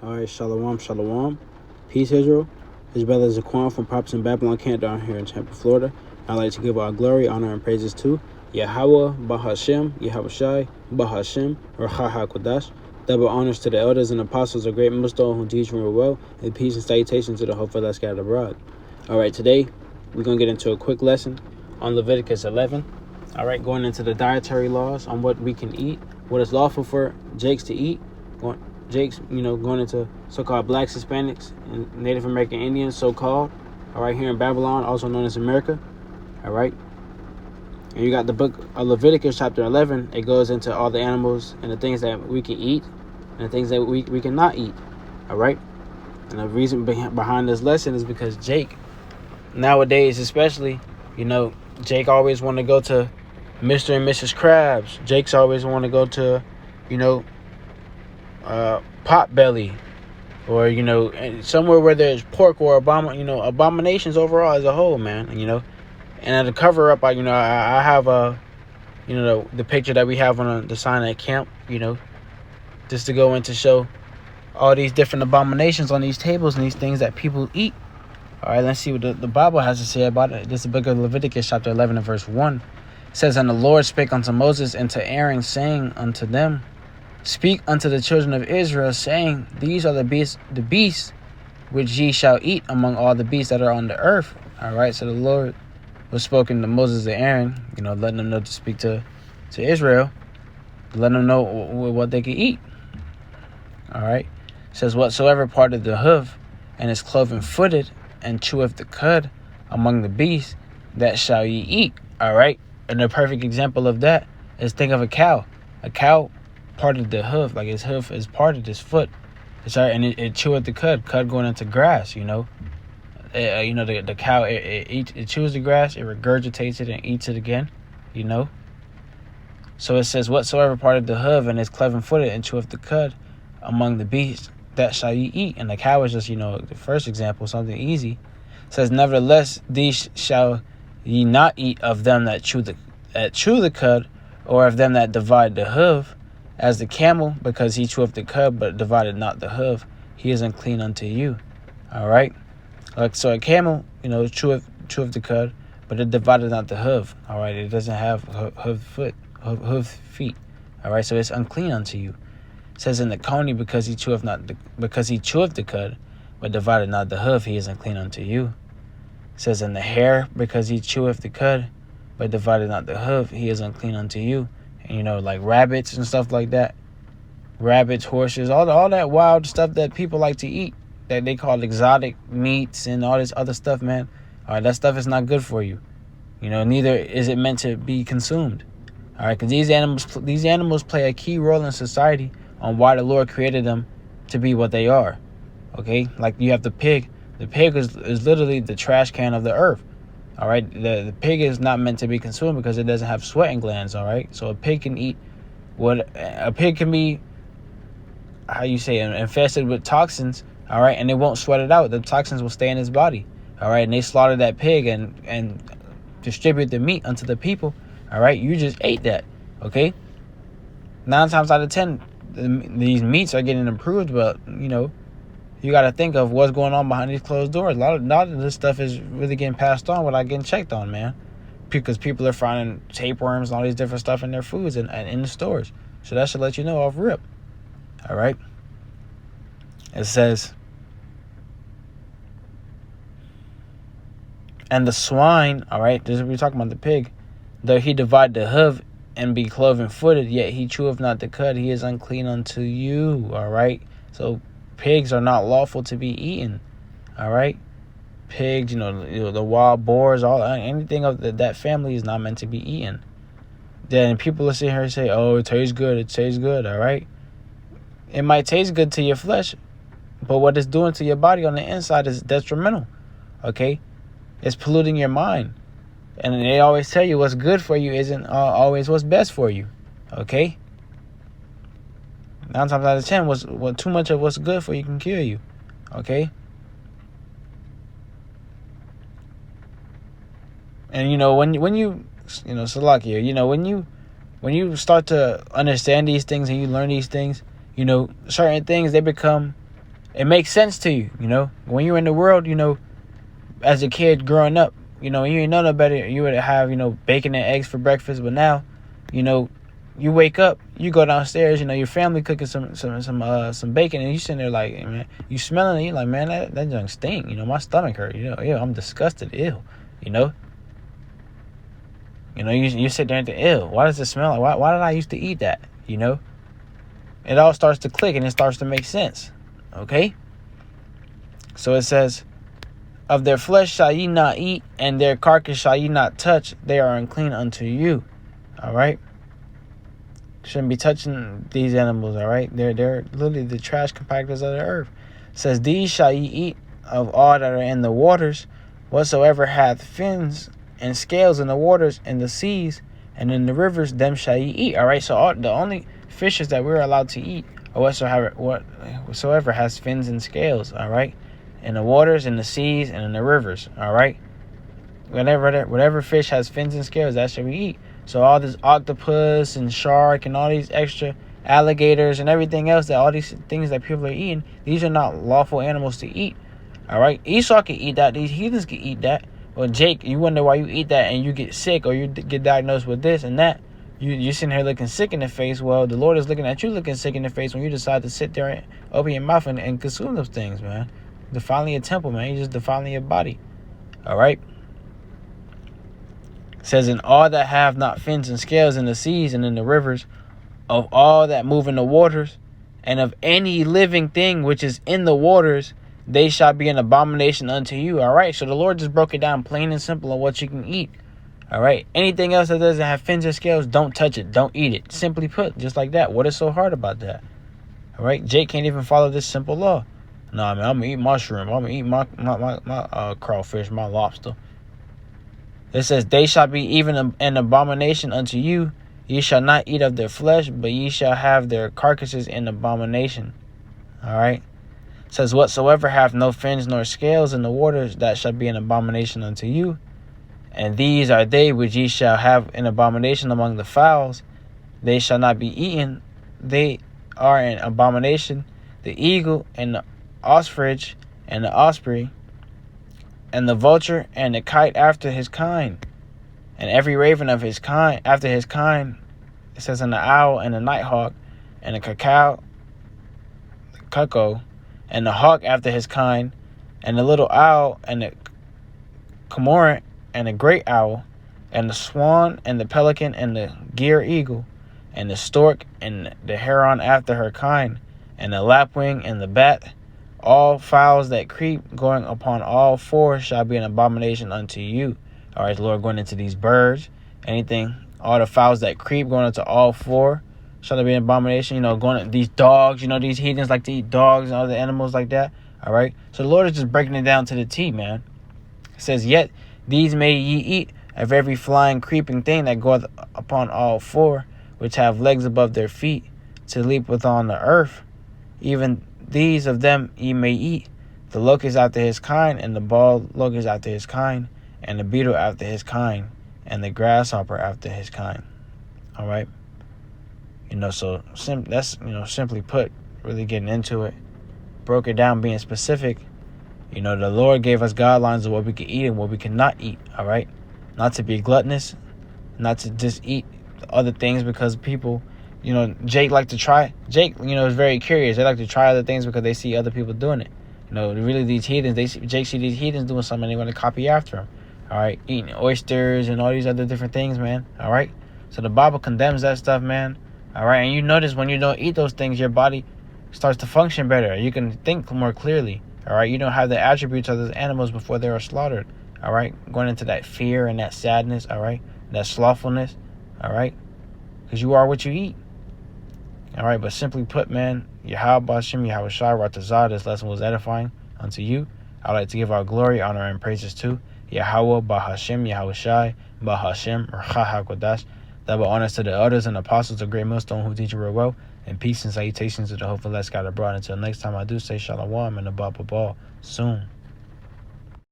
Alright, shalom, shalom. Peace, Israel. His brother Zaquan from Props in Babylon Camp down here in Tampa, Florida. I'd like to give our glory, honor, and praises to Yahweh, Bahashem, Yahweh Shai, Bahashem, or Kodash. Double honors to the elders and apostles of great millstone who teach from well, and peace and salutation to the hopeful that scattered abroad. Alright, today we're going to get into a quick lesson on Leviticus 11. Alright, going into the dietary laws on what we can eat, what is lawful for Jakes to eat. Jakes, going into so-called blacks, Hispanics, and Native American Indians, so-called, all right, here in Babylon, also known as America, all right? And you got the book of Leviticus, chapter 11. It goes into all the animals and the things that we can eat and the things that we cannot eat, all right? And the reason behind this lesson is because Jake, nowadays especially, Jake always want to go to Mr. and Mrs. Krabs. Jake's always want to go to, Potbelly, or somewhere where there's pork or abominations overall as a whole, man. And to cover up, I have the picture that we have on the sign at camp, just to go in to show all these different abominations on these tables and these things that people eat. All right, let's see what the Bible has to say about it. This is the book of Leviticus, chapter 11 and verse 1. It says, "And the Lord spake unto Moses and to Aaron, saying unto them, Speak unto the children of Israel, saying, These are the beasts which ye shall eat among all the beasts that are on the earth." All right, so the Lord was spoken to Moses and Aaron, letting them know to speak to Israel, letting them know what they could eat. All right, it says, "Whatsoever parted the hoof, and is cloven footed, and cheweth the cud among the beasts, that shall ye eat." All right, and a perfect example of that is, think of a cow. A cow parted the hoof, like his hoof is parted, his foot. And it chewed the cud going into grass. The cow it chews the grass, it regurgitates it and eats it again. So it says, "Whatsoever parted the hoof and is cleven footed and cheweth the cud among the beasts, that shall ye eat." And the cow is just the first example, something easy. It says, "Nevertheless, these shall ye not eat of them that chew the cud, or of them that divide the hoof. As the camel, because he cheweth the cud, but divided not the hoof, he is unclean unto you." All right. So a camel, cheweth the cud, but it divided not the hoof. All right. It doesn't have hoof feet. All right. So it's unclean unto you. It says, "In the coney, because he cheweth the cud, but divided not the hoof, he is unclean unto you." It says, "In the hare, because he cheweth the cud, but divided not the hoof, he is unclean unto you." And like rabbits and stuff like that. Rabbits, horses, all that wild stuff that people like to eat, that they call exotic meats and all this other stuff, man. All right, that stuff is not good for you. Neither is it meant to be consumed. All right, because these animals play a key role in society on why the Lord created them to be what they are. Okay, like you have the pig. The pig is literally the trash can of the earth. All right, the pig is not meant to be consumed because it doesn't have sweating glands. All right, so a pig can eat a pig can be, infested with toxins. All right, and it won't sweat it out. The toxins will stay in its body. All right, and they slaughter that pig and distribute the meat unto the people. All right, you just ate that. Okay, 9 times out of 10, these meats are getting improved, but you got to think of what's going on behind these closed doors. A lot of this stuff is really getting passed on without getting checked on, man. Because people are finding tapeworms and all these different stuff in their foods and in the stores. So that should let you know off rip. All right. It says, "And the swine," all right, this is what we're talking about, the pig, "though he divide the hoof and be cloven footed, yet he cheweth not the cud, he is unclean unto you." All right. So pigs are not lawful to be eaten. All right. Pigs, the wild boars, anything of that family is not meant to be eaten. Then people are sitting here and say, "Oh, it tastes good. It tastes good." All right. It might taste good to your flesh, but what it's doing to your body on the inside is detrimental. Okay. It's polluting your mind. And they always tell you what's good for you isn't always what's best for you. Okay. 9 times out of 10, too much of what's good for you can kill you. Okay. And when you Salakia, when you start to understand these things and you learn these things, certain things, they become It makes sense to you, when you're in the world, as a kid growing up, you ain't know no better. You would have, bacon and eggs for breakfast. But now, you know, you wake up, you go downstairs, your family cooking some bacon, and you sitting there like, hey, man, you smelling it, you like, man, that junk stink. My stomach hurt. Ew, I'm disgusted. Ew, you sit there and think, ew, why does it smell like? Why did I used to eat that? It all starts to click and it starts to make sense. Okay? So it says, of their flesh shall ye not eat, and their carcass shall ye not touch. They are unclean unto you. All right? Shouldn't be touching these animals, all right? They're literally the trash compactors of the earth. It says, these shall ye eat of all that are in the waters, whatsoever hath fins and scales in the waters, in the seas, and in the rivers, them shall ye eat. All right? So the only fishes that we're allowed to eat or whatsoever has fins and scales, all right, in the waters, in the seas, and in the rivers, all right. Whatever fish has fins and scales, that should we eat. So all this octopus and shark and all these extra alligators and everything else, that all these things that people are eating, these are not lawful animals to eat, all right. Esau can eat that. These heathens can eat that. Well, Jake, you wonder why you eat that and you get sick or you get diagnosed with this and that. You're sitting here looking sick in the face. Well, the Lord is looking at you looking sick in the face when you decide to sit there and open your mouth and consume those things, man. Defiling your temple, man. You're just defiling your body. All right? It says, in all that have not fins and scales in the seas and in the rivers, of all that move in the waters, and of any living thing which is in the waters, they shall be an abomination unto you. All right? So the Lord just broke it down plain and simple on what you can eat. All right. Anything else that doesn't have fins and scales, don't touch it. Don't eat it. Simply put, just like that. What is so hard about that? All right. Jake can't even follow this simple law. Nah, man, I'm gonna eat my shrimp. I'm gonna eat my crawfish, my lobster. It says, they shall be even an abomination unto you. Ye shall not eat of their flesh, but ye shall have their carcasses in abomination. All right. It says, whatsoever hath no fins nor scales in the waters, that shall be an abomination unto you. And these are they which ye shall have an abomination among the fowls. They shall not be eaten. They are an abomination. The eagle and the ostrich and the osprey and the vulture and the kite after his kind. And every raven of his kind after his kind. It says, and the owl and the nighthawk and the cuckoo and the hawk after his kind. And the little owl and the cormorant and the great owl, and the swan, and the pelican, and the gier eagle, and the stork, and the heron after her kind, and the lapwing, and the bat, all fowls that creep, going upon all four, shall be an abomination unto you. All right, the Lord going into these birds, all the fowls that creep, going into all four, shall be an abomination. Going to these dogs, these heathens like to eat dogs and other animals like that. All right, so the Lord is just breaking it down to the T, man. It says, yet these may ye eat of every flying creeping thing that goeth upon all four, which have legs above their feet, to leap upon the earth. Even these of them ye may eat, the locust after his kind, and the bald locust after his kind, and the beetle after his kind, and the grasshopper after his kind. All right? So that's, simply put, really getting into it. Broke it down, being specific. The Lord gave us guidelines of what we can eat and what we cannot eat, all right? Not to be gluttonous, not to just eat other things because people, Jake like to try. Jake, is very curious. They like to try other things because they see other people doing it. Really these heathens, Jake see these heathens doing something and they want to copy after them, all right? Eating oysters and all these other different things, man, all right? So the Bible condemns that stuff, man, all right? And you notice when you don't eat those things, your body starts to function better. You can think more clearly. All right, you don't have the attributes of those animals before they are slaughtered. All right, going into that fear and that sadness. All right, that slothfulness. All right, because you are what you eat. All right, but simply put, man, Yahweh Bashem, Yahweh Shai, Ratazah, this lesson was edifying unto you. I'd like to give our glory, honor, and praises to Yahweh Bahashem, Yahweh Shai, Bahashem, Racha HaKodash. Double honors to the elders and apostles of Great Millstone who teach you real well. And peace and salutations to the hopeful less God abroad. Until next time, I do say shalom and above all soon.